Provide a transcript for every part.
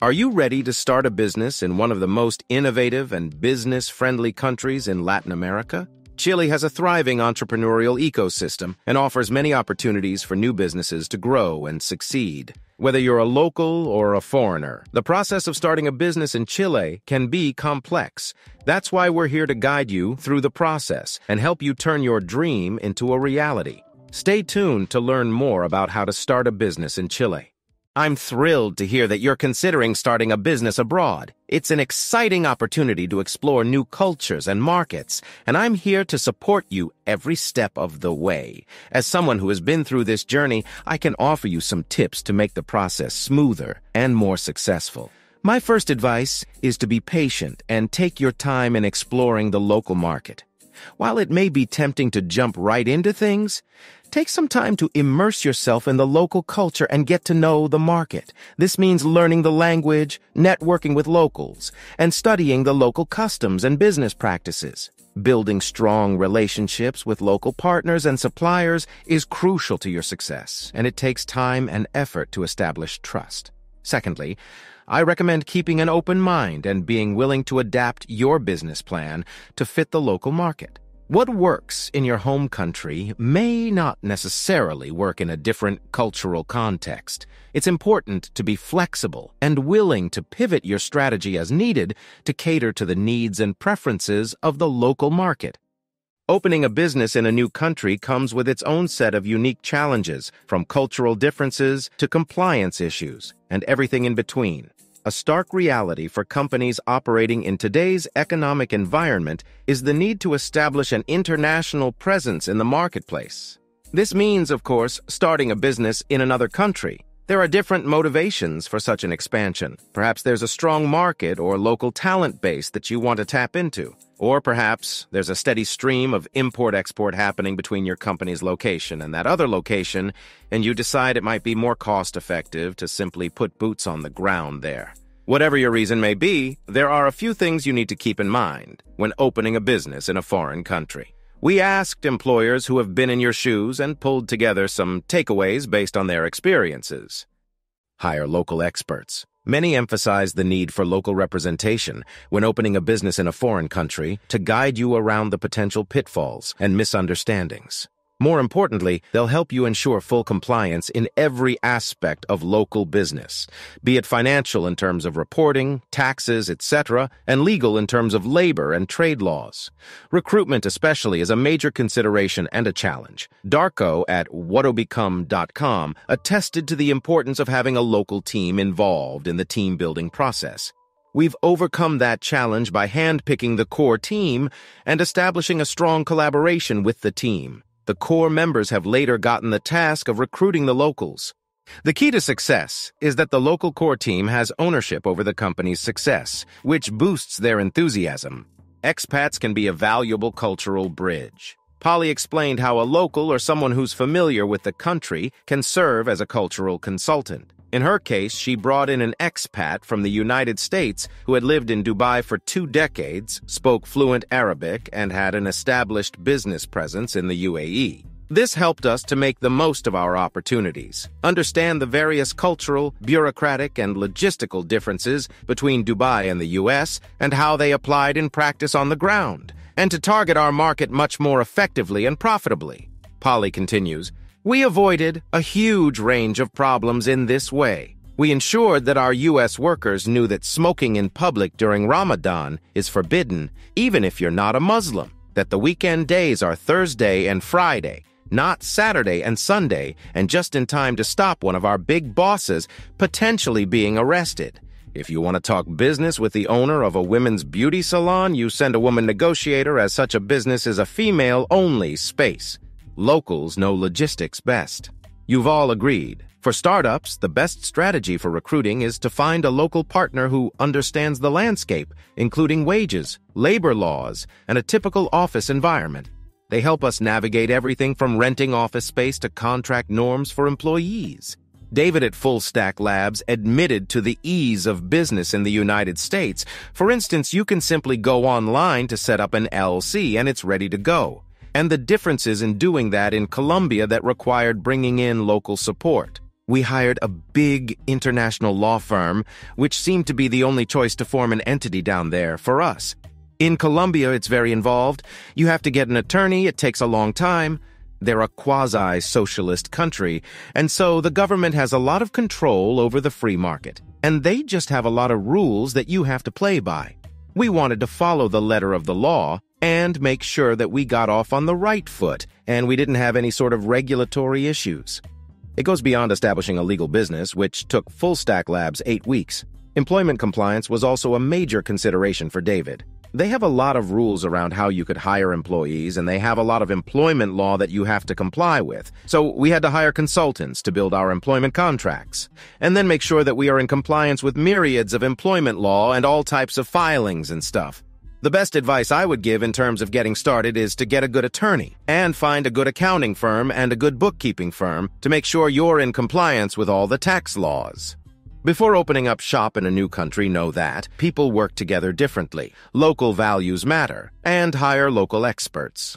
Are you ready to start a business in one of the most innovative and business-friendly countries in Latin America? Chile has a thriving entrepreneurial ecosystem and offers many opportunities for new businesses to grow and succeed. Whether you're a local or a foreigner, the process of starting a business in Chile can be complex. That's why we're here to guide you through the process and help you turn your dream into a reality. Stay tuned to learn more about how to start a business in Chile. I'm thrilled to hear that you're considering starting a business abroad. It's an exciting opportunity to explore new cultures and markets, and I'm here to support you every step of the way. As someone who has been through this journey, I can offer you some tips to make the process smoother and more successful. My first advice is to be patient and take your time in exploring the local market. While it may be tempting to jump right into things, take some time to immerse yourself in the local culture and get to know the market. This means learning the language, networking with locals, and studying the local customs and business practices. Building strong relationships with local partners and suppliers is crucial to your success, and it takes time and effort to establish trust. Secondly, I recommend keeping an open mind and being willing to adapt your business plan to fit the local market. What works in your home country may not necessarily work in a different cultural context. It's important to be flexible and willing to pivot your strategy as needed to cater to the needs and preferences of the local market. Opening a business in a new country comes with its own set of unique challenges, from cultural differences to compliance issues, and everything in between. A stark reality for companies operating in today's economic environment is the need to establish an international presence in the marketplace. This means, of course, starting a business in another country. There are different motivations for such an expansion. Perhaps there's a strong market or local talent base that you want to tap into. Or perhaps there's a steady stream of import-export happening between your company's location and that other location, and you decide it might be more cost-effective to simply put boots on the ground there. Whatever your reason may be, there are a few things you need to keep in mind when opening a business in a foreign country. We asked employers who have been in your shoes and pulled together some takeaways based on their experiences. Hire local experts. Many emphasize the need for local representation when opening a business in a foreign country to guide you around the potential pitfalls and misunderstandings. More importantly, they'll help you ensure full compliance in every aspect of local business, be it financial in terms of reporting, taxes, etc., and legal in terms of labor and trade laws. Recruitment especially is a major consideration and a challenge. Darko at whatobecome.com attested to the importance of having a local team involved in the team-building process. We've overcome that challenge by handpicking the core team and establishing a strong collaboration with the team. The core members have later gotten the task of recruiting the locals. The key to success is that the local core team has ownership over the company's success, which boosts their enthusiasm. Expats can be a valuable cultural bridge. Polly explained how a local or someone who's familiar with the country can serve as a cultural consultant. In her case, she brought in an expat from the United States who had lived in Dubai for 2 decades, spoke fluent Arabic, and had an established business presence in the UAE. This helped us to make the most of our opportunities, understand the various cultural, bureaucratic, and logistical differences between Dubai and the US and how they applied in practice on the ground, and to target our market much more effectively and profitably. Polly continues, "We avoided a huge range of problems in this way. We ensured that our U.S. workers knew that smoking in public during Ramadan is forbidden, even if you're not a Muslim, that the weekend days are Thursday and Friday, not Saturday and Sunday, and just in time to stop one of our big bosses potentially being arrested. If you want to talk business with the owner of a women's beauty salon, you send a woman negotiator, as such a business is a female-only space. Locals know logistics best." You've all agreed. For startups, the best strategy for recruiting is to find a local partner who understands the landscape, including wages, labor laws, and a typical office environment. They help us navigate everything from renting office space to contract norms for employees. David at Full Stack Labs admitted to the ease of business in the United States. For instance, you can simply go online to set up an LLC and it's ready to go. And the differences in doing that in Colombia that required bringing in local support. We hired a big international law firm, which seemed to be the only choice to form an entity down there for us. In Colombia, it's very involved. You have to get an attorney. It takes a long time. They're a quasi-socialist country, and so the government has a lot of control over the free market. And they just have a lot of rules that you have to play by. We wanted to follow the letter of the law and make sure that we got off on the right foot, and we didn't have any sort of regulatory issues. It goes beyond establishing a legal business, which took Full Stack Labs 8 weeks. Employment compliance was also a major consideration for David. They have a lot of rules around how you could hire employees, and they have a lot of employment law that you have to comply with. So we had to hire consultants to build our employment contracts, and then make sure that we are in compliance with myriads of employment law and all types of filings and stuff. The best advice I would give in terms of getting started is to get a good attorney and find a good accounting firm and a good bookkeeping firm to make sure you're in compliance with all the tax laws. Before opening up shop in a new country, know that people work together differently, local values matter, and hire local experts.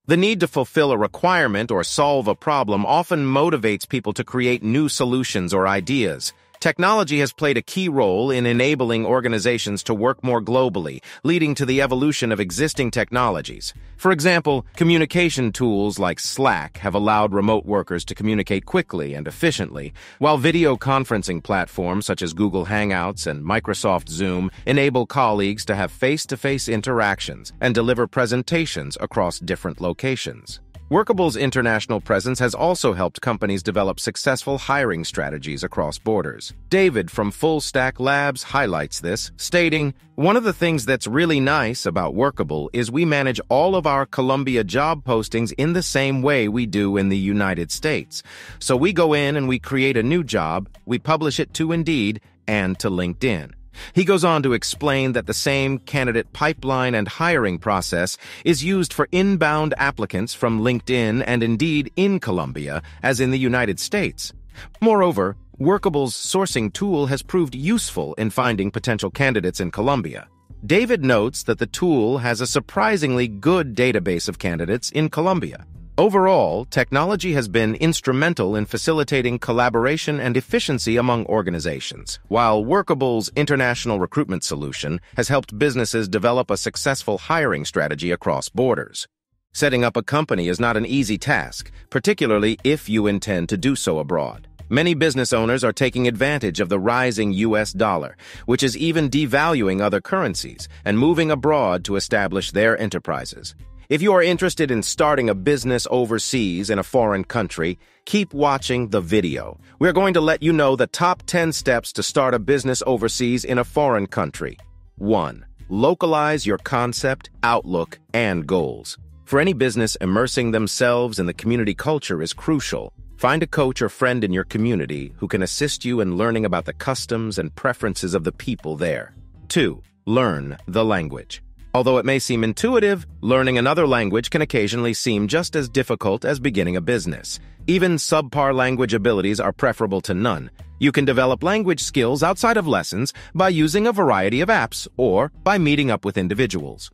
The need to fulfill a requirement or solve a problem often motivates people to create new solutions or ideas. Technology has played a key role in enabling organizations to work more globally, leading to the evolution of existing technologies. For example, communication tools like Slack have allowed remote workers to communicate quickly and efficiently, while video conferencing platforms such as Google Hangouts and Microsoft Zoom enable colleagues to have face-to-face interactions and deliver presentations across different locations. Workable's international presence has also helped companies develop successful hiring strategies across borders. David from Full Stack Labs highlights this, stating, "One of the things that's really nice about Workable is we manage all of our Colombia job postings in the same way we do in the United States. So we go in and we create a new job, we publish it to Indeed and to LinkedIn." He goes on to explain that the same candidate pipeline and hiring process is used for inbound applicants from LinkedIn and Indeed in Colombia as in the United States. Moreover, Workable's sourcing tool has proved useful in finding potential candidates in Colombia. David notes that the tool has a surprisingly good database of candidates in Colombia. Overall, technology has been instrumental in facilitating collaboration and efficiency among organizations, while Workable's international recruitment solution has helped businesses develop a successful hiring strategy across borders. Setting up a company is not an easy task, particularly if you intend to do so abroad. Many business owners are taking advantage of the rising US dollar, which is even devaluing other currencies, and moving abroad to establish their enterprises. If you are interested in starting a business overseas in a foreign country, keep watching the video. We're going to let you know the top 10 steps to start a business overseas in a foreign country. 1. Localize your concept, outlook, and goals. For any business, immersing themselves in the community culture is crucial. Find a coach or friend in your community who can assist you in learning about the customs and preferences of the people there. 2. Learn the language. Although it may seem intuitive, learning another language can occasionally seem just as difficult as beginning a business. Even subpar language abilities are preferable to none. You can develop language skills outside of lessons by using a variety of apps or by meeting up with individuals.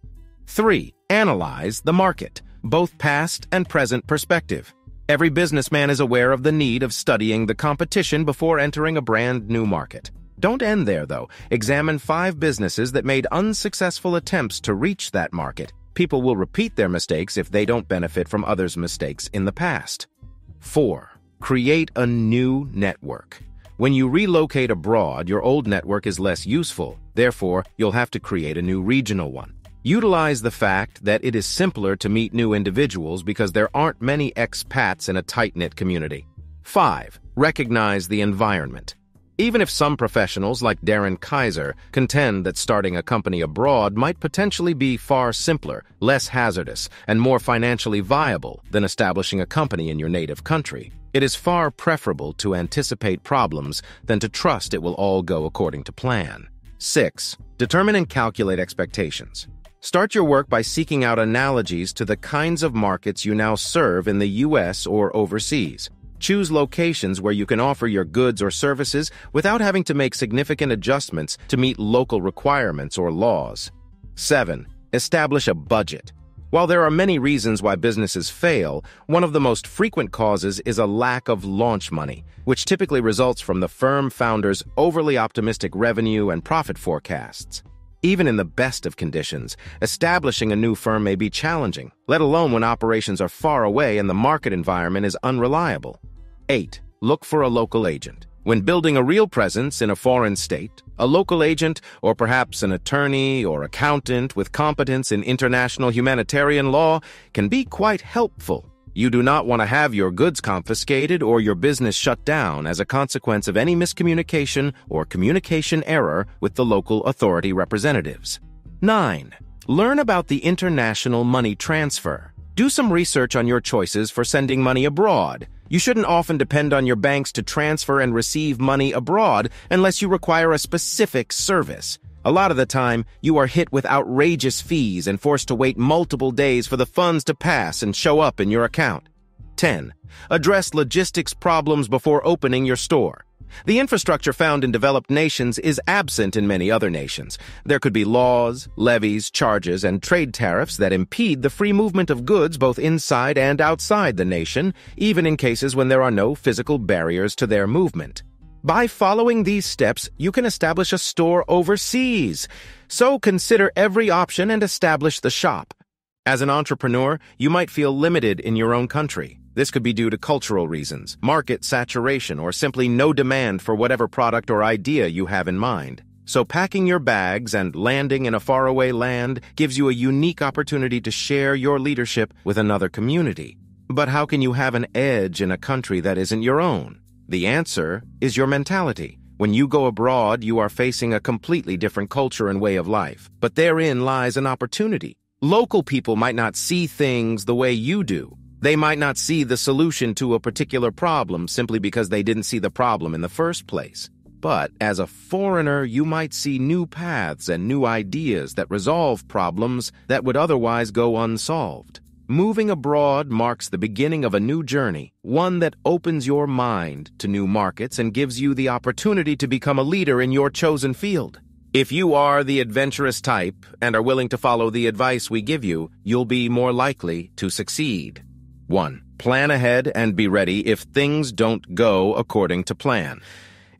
3. Analyze the market, both past and present perspective. Every businessman is aware of the need of studying the competition before entering a brand new market. Don't end there, though. Examine 5 businesses that made unsuccessful attempts to reach that market. People will repeat their mistakes if they don't benefit from others' mistakes in the past. 4. Create a new network. When you relocate abroad, your old network is less useful. Therefore, you'll have to create a new regional one. Utilize the fact that it is simpler to meet new individuals because there aren't many expats in a tight-knit community. 5. Recognize the environment. Even if some professionals like Darren Kaiser contend that starting a company abroad might potentially be far simpler, less hazardous, and more financially viable than establishing a company in your native country, it is far preferable to anticipate problems than to trust it will all go according to plan. 6. Determine and calculate expectations. Start your work by seeking out analogies to the kinds of markets you now serve in the U.S. or overseas. Choose locations where you can offer your goods or services without having to make significant adjustments to meet local requirements or laws. 7. Establish a budget. While there are many reasons why businesses fail, one of the most frequent causes is a lack of launch money, which typically results from the firm founder's overly optimistic revenue and profit forecasts. Even in the best of conditions, establishing a new firm may be challenging, let alone when operations are far away and the market environment is unreliable. 8. Look for a local agent. When building a real presence in a foreign state, a local agent, or perhaps an attorney or accountant with competence in international humanitarian law, can be quite helpful. You do not want to have your goods confiscated or your business shut down as a consequence of any miscommunication or communication error with the local authority representatives. 9. Learn about the international money transfer. Do some research on your choices for sending money abroad. You shouldn't often depend on your banks to transfer and receive money abroad unless you require a specific service. A lot of the time, you are hit with outrageous fees and forced to wait multiple days for the funds to pass and show up in your account. 10. Address logistics problems before opening your store. The infrastructure found in developed nations is absent in many other nations. There could be laws, levies, charges, and trade tariffs that impede the free movement of goods both inside and outside the nation, even in cases when there are no physical barriers to their movement. By following these steps, you can establish a store overseas. So consider every option and establish the shop. As an entrepreneur, you might feel limited in your own country. This could be due to cultural reasons, market saturation, or simply no demand for whatever product or idea you have in mind. So packing your bags and landing in a faraway land gives you a unique opportunity to share your leadership with another community. But how can you have an edge in a country that isn't your own? The answer is your mentality. When you go abroad, you are facing a completely different culture and way of life. But therein lies an opportunity. Local people might not see things the way you do. They might not see the solution to a particular problem simply because they didn't see the problem in the first place. But as a foreigner, you might see new paths and new ideas that resolve problems that would otherwise go unsolved. Moving abroad marks the beginning of a new journey, one that opens your mind to new markets and gives you the opportunity to become a leader in your chosen field. If you are the adventurous type and are willing to follow the advice we give you, you'll be more likely to succeed. 1. Plan ahead and be ready if things don't go according to plan.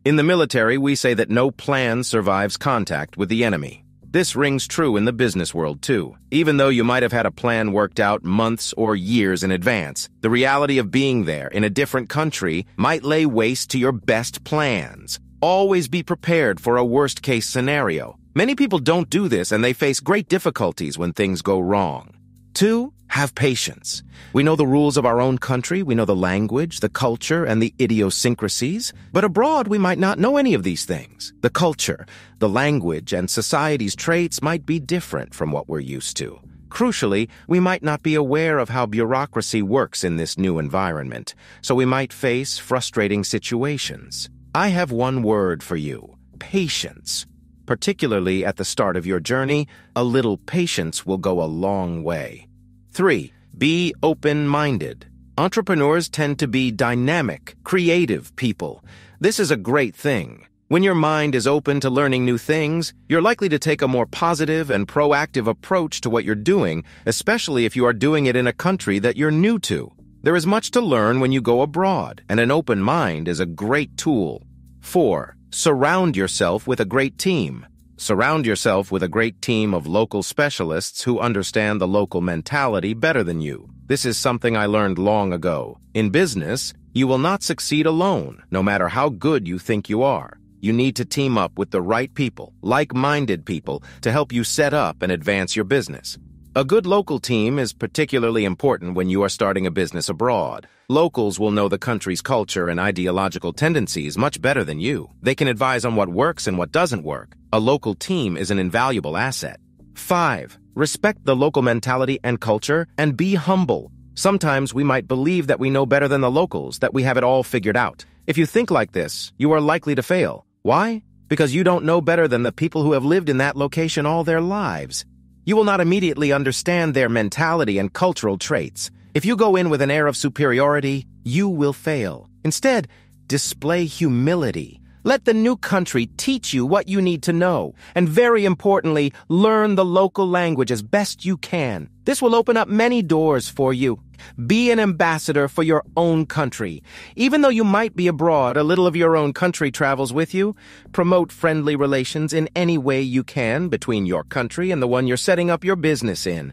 In the military, we say that no plan survives contact with the enemy. This rings true in the business world, too. Even though you might have had a plan worked out months or years in advance, the reality of being there in a different country might lay waste to your best plans. Always be prepared for a worst-case scenario. Many people don't do this, and they face great difficulties when things go wrong. 2. Have patience. We know the rules of our own country, we know the language, the culture, and the idiosyncrasies, but abroad we might not know any of these things. The culture, the language, and society's traits might be different from what we're used to. Crucially, we might not be aware of how bureaucracy works in this new environment, so we might face frustrating situations. I have one word for you: patience. Particularly at the start of your journey, a little patience will go a long way. 3. Be open-minded. Entrepreneurs tend to be dynamic, creative people. This is a great thing. When your mind is open to learning new things, you're likely to take a more positive and proactive approach to what you're doing, especially if you are doing it in a country that you're new to. There is much to learn when you go abroad, and an open mind is a great tool. 4. Surround yourself with a great team. Surround yourself with a great team of local specialists who understand the local mentality better than you. This is something I learned long ago. In business, you will not succeed alone, no matter how good you think you are. You need to team up with the right people, like-minded people, to help you set up and advance your business. A good local team is particularly important when you are starting a business abroad. Locals will know the country's culture and ideological tendencies much better than you. They can advise on what works and what doesn't work. A local team is an invaluable asset. 5. Respect the local mentality and culture and be humble. Sometimes we might believe that we know better than the locals, that we have it all figured out. If you think like this, you are likely to fail. Why? Because you don't know better than the people who have lived in that location all their lives. You will not immediately understand their mentality and cultural traits. If you go in with an air of superiority, you will fail. Instead, display humility. Let the new country teach you what you need to know, and very importantly, learn the local language as best you can. This will open up many doors for you. Be an ambassador for your own country. Even though you might be abroad, a little of your own country travels with you. Promote friendly relations in any way you can between your country and the one you're setting up your business in.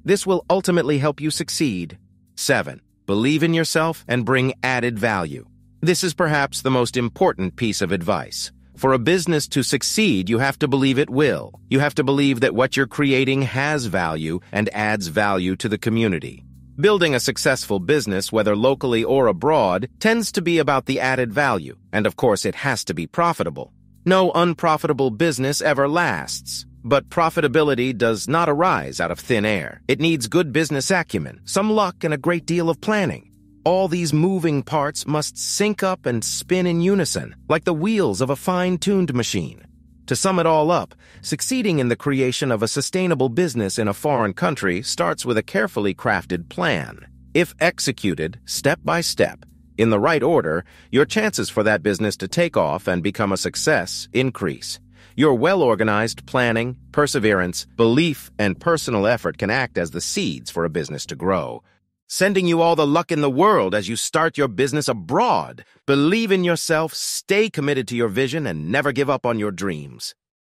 This will ultimately help you succeed. 7. Believe in yourself and bring added value. This is perhaps the most important piece of advice. For a business to succeed, you have to believe it will. You have to believe that what you're creating has value and adds value to the community. Building a successful business, whether locally or abroad, tends to be about the added value, and of course it has to be profitable. No unprofitable business ever lasts. But profitability does not arise out of thin air. It needs good business acumen, some luck, and a great deal of planning. All these moving parts must sync up and spin in unison, like the wheels of a fine-tuned machine. To sum it all up, succeeding in the creation of a sustainable business in a foreign country starts with a carefully crafted plan. If executed, step by step, in the right order, your chances for that business to take off and become a success increase. Your well-organized planning, perseverance, belief, and personal effort can act as the seeds for a business to grow. Sending you all the luck in the world as you start your business abroad. Believe in yourself, stay committed to your vision, and never give up on your dreams.